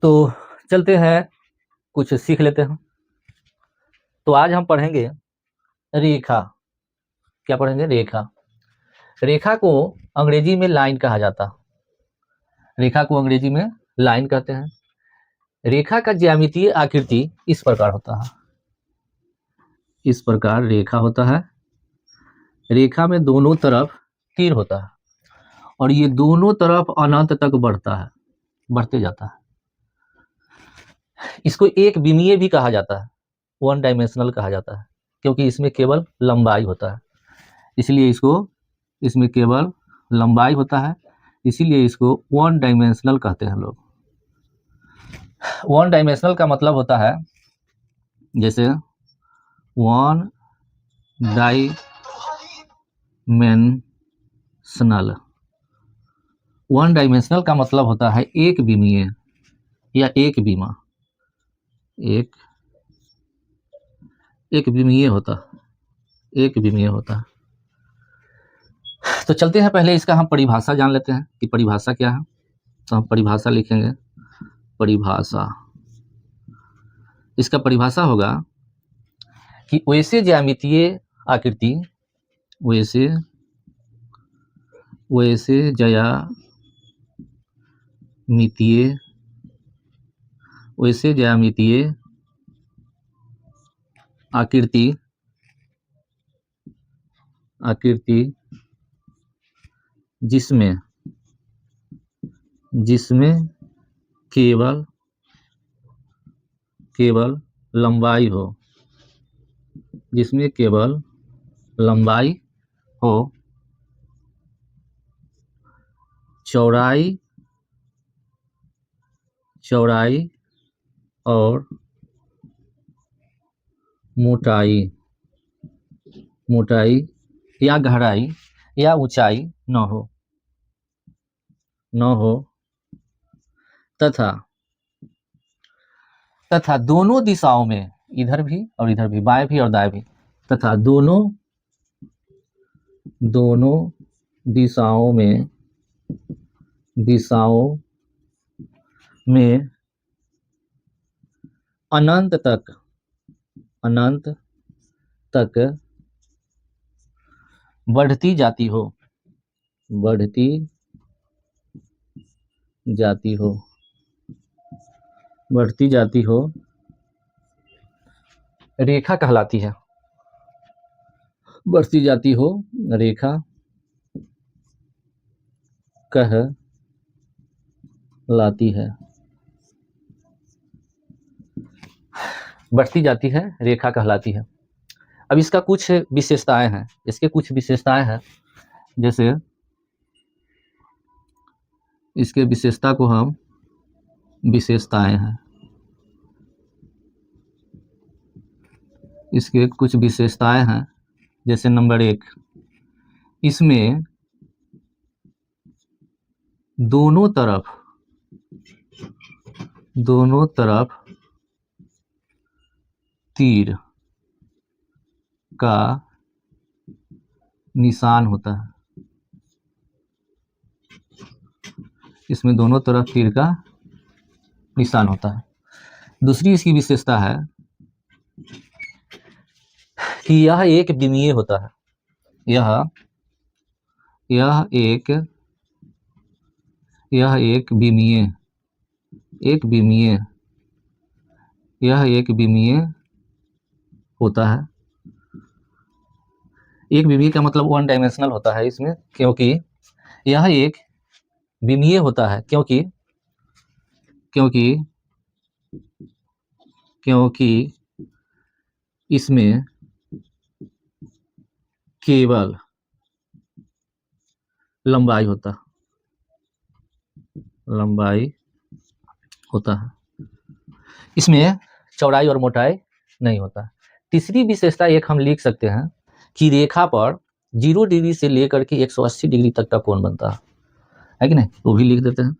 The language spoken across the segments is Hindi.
तो चलते हैं, कुछ सीख लेते हैं। तो आज हम पढ़ेंगे रेखा। क्या पढ़ेंगे? रेखा। रेखा को अंग्रेजी में लाइन कहा जाता है। रेखा को अंग्रेजी में लाइन कहते हैं। रेखा का ज्यामितीय आकृति इस प्रकार होता है। इस प्रकार रेखा होता है। रेखा में दोनों तरफ तीर होता है और ये दोनों तरफ अनंत तक बढ़ता है, बढ़ते जाता है। इसको एक विमीय भी कहा जाता है, वन डायमेंशनल कहा जाता है, क्योंकि इसमें केवल लंबाई होता है, इसलिए इसमें केवल लंबाई होता है, इसीलिए इसको वन डायमेंशनल कहते हैं लोग। वन डायमेंशनल का मतलब होता है, जैसे वन डायमेंशनल। वन डायमेंशनल का मतलब होता है एक विमीय या एक विमा। एक विमीय होता है। तो चलते हैं, पहले इसका हम परिभाषा जान लेते हैं कि परिभाषा क्या है। तो हम परिभाषा लिखेंगे। परिभाषा, इसका परिभाषा होगा कि वैसे ज्यामितीय आकृति, वैसे ज्यामितीय आकृति जिसमें केवल लंबाई हो, चौड़ाई और मोटाई या गहराई या ऊंचाई न हो तथा दोनों दिशाओं में, इधर भी और इधर भी, बाएं भी और दाएं भी, तथा दोनों दिशाओं में अनंत तक बढ़ती जाती हो रेखा कहलाती है। बढ़ती जाती हो रेखा कहलाती है। बढ़ती जाती है रेखा कहलाती है। अब इसका कुछ विशेषताएं हैं, जैसे इसके विशेषता को हम विशेषताएं हैं, इसके कुछ विशेषताएं हैं। जैसे नंबर 1, इसमें दोनों तरफ तीर का निशान होता है। इसमें दोनों तरफ तीर का निशान होता है। दूसरी इसकी विशेषता है कि यह एक विमीय होता है। यह एक विमीय होता है। एक विमीय का मतलब वन डायमेंशनल होता है इसमें, क्योंकि यह एक विमीय होता है, क्योंकि इसमें केवल लंबाई होता है। इसमें चौड़ाई और मोटाई नहीं होता। तीसरी विशेषता एक हम लिख सकते हैं कि रेखा पर 0 डिग्री से लेकर के 180 डिग्री तक का कोण बनता है कि नहीं? वो भी लिख देते हैं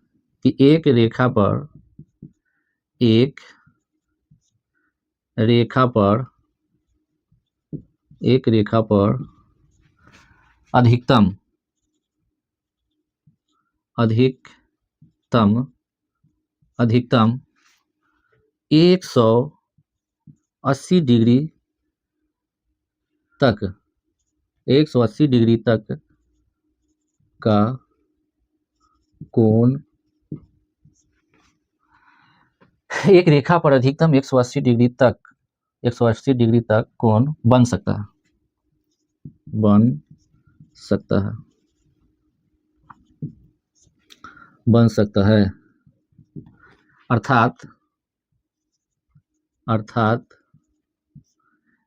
कि एक रेखा पर अधिकतम 90 180 डिग्री तक 180 डिग्री तक का कोण एक रेखा पर अधिकतम 180 डिग्री तक कोण बन सकता है अर्थात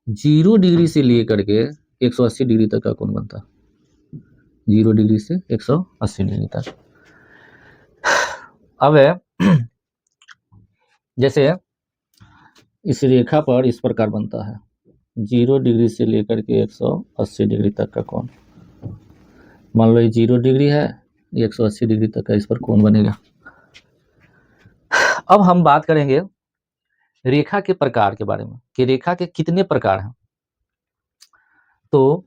0 डिग्री से लेकर के 180 डिग्री तक का कोण बनता है, 0 डिग्री से 180 डिग्री तक। अब जैसे इस रेखा पर इस प्रकार बनता है, 0 डिग्री से लेकर के 180 डिग्री तक का कोण। मान लो ये 0 डिग्री है, 180 डिग्री तक का इस पर कोण बनेगा। अब हम बात करेंगे रेखा के प्रकार के बारे में कि रेखा के कितने प्रकार हैं। तो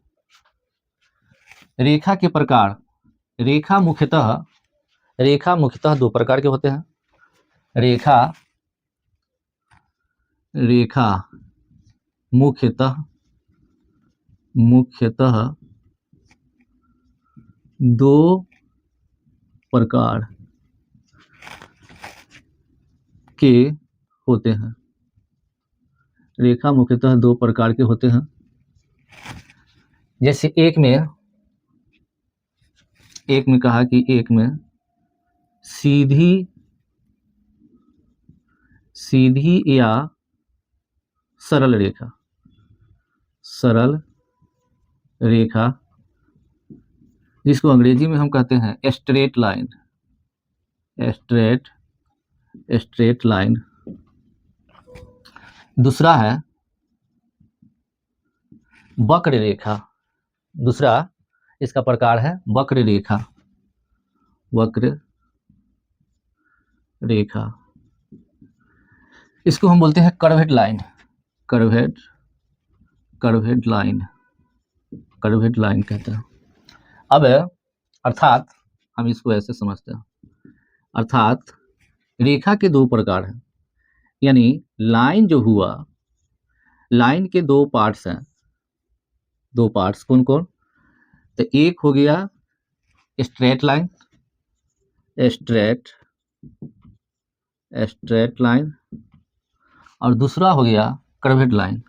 रेखा के प्रकार, रेखा मुख्यतः 2 प्रकार के होते हैं। रेखा मुख्यतः 2 प्रकार के होते हैं। रेखा मुख्यतः 2 प्रकार के होते हैं। जैसे एक में कहा कि एक में सीधी या सरल रेखा जिसको अंग्रेजी में हम कहते हैं स्ट्रेट लाइन। दूसरा है वक्र रेखा। दूसरा इसका प्रकार है वक्र रेखा। इसको हम बोलते हैं कर्वेड लाइन कहते हैं। अब अर्थात हम इसको ऐसे समझते हैं, अर्थात रेखा के 2 प्रकार हैं। यानी लाइन जो हुआ, लाइन के 2 पार्ट्स हैं। 2 पार्ट्स कौन कौन? तो एक हो गया स्ट्रेट लाइन और दूसरा हो गया कर्वेड लाइन।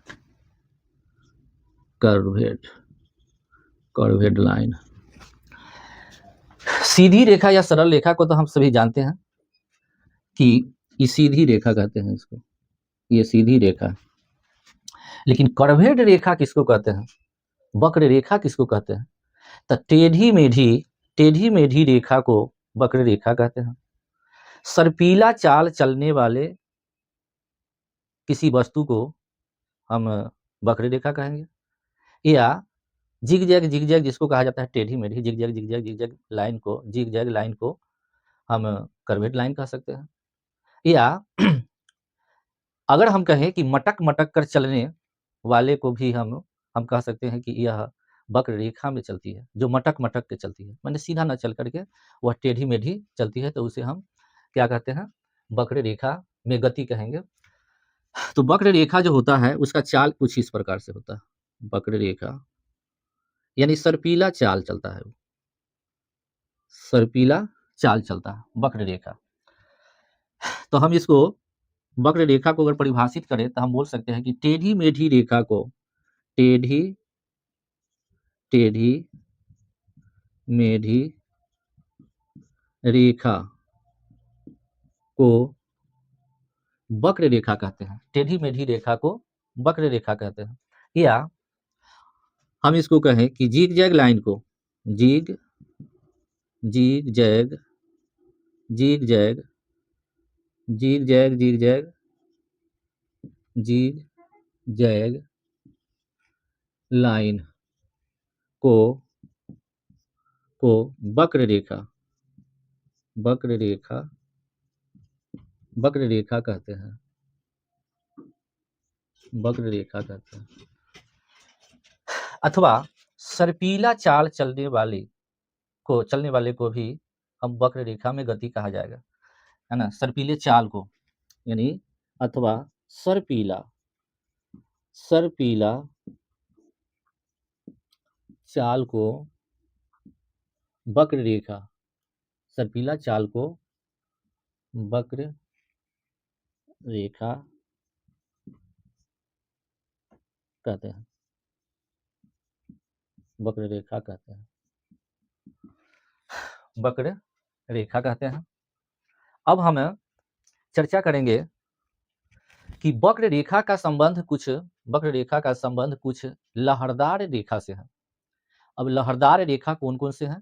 सीधी रेखा या सरल रेखा को तो हम सभी जानते हैं कि ये सीधी रेखा कहते हैं इसको, ये सीधी रेखा। लेकिन कर्वेड रेखा किसको कहते हैं, वक्र रेखा किसको कहते हैं? तो टेढ़ी मेढ़ी रेखा को वक्र रेखा कहते हैं। सर्पीला चाल चलने वाले किसी वस्तु को हम वक्र रेखा कहेंगे, या जिगजैग जिसको कहा जाता है टेढ़ी मेढ़ी जिगजैग लाइन को हम कर्वेड लाइन कह सकते हैं। या अगर हम कहें कि मटक कर चलने वाले को भी हम कह सकते हैं कि यह वक्र रेखा में चलती है, जो मटक के चलती है, माने सीधा न चल करके वह टेढ़ी मेढ़ी चलती है, तो उसे हम क्या कहते हैं, वक्र रेखा में गति कहेंगे। तो वक्र रेखा जो होता है उसका चाल कुछ इस प्रकार से होता है। वक्र रेखा यानी सर्पीला चाल चलता है, वक्र रेखा। तो हम इसको वक्र रेखा को अगर परिभाषित करें तो हम बोल सकते हैं कि टेढ़ी मेढ़ी रेखा को वक्र रेखा कहते हैं। टेढ़ी मेढ़ी रेखा को वक्र रेखा कहते हैं। या हम इसको कहें कि जिगजैग लाइन को जिगजैग लाइन को वक्र रेखा कहते हैं। अथवा सर्पीला चाल चलने वाले को भी हम वक्र रेखा में गति कहा जाएगा, है ना। सर्पीले चाल को यानी अथवा सर्पीला सर्पीला चाल को वक्र रेखा, सर्पीला चाल को वक्र रेखा कहते हैं, वक्र रेखा कहते हैं, वक्र रेखा कहते हैं। अब हम चर्चा करेंगे कि वक्र रेखा का संबंध कुछ लहरदार रेखा से है। अब लहरदार रेखा कौन कौन से हैं?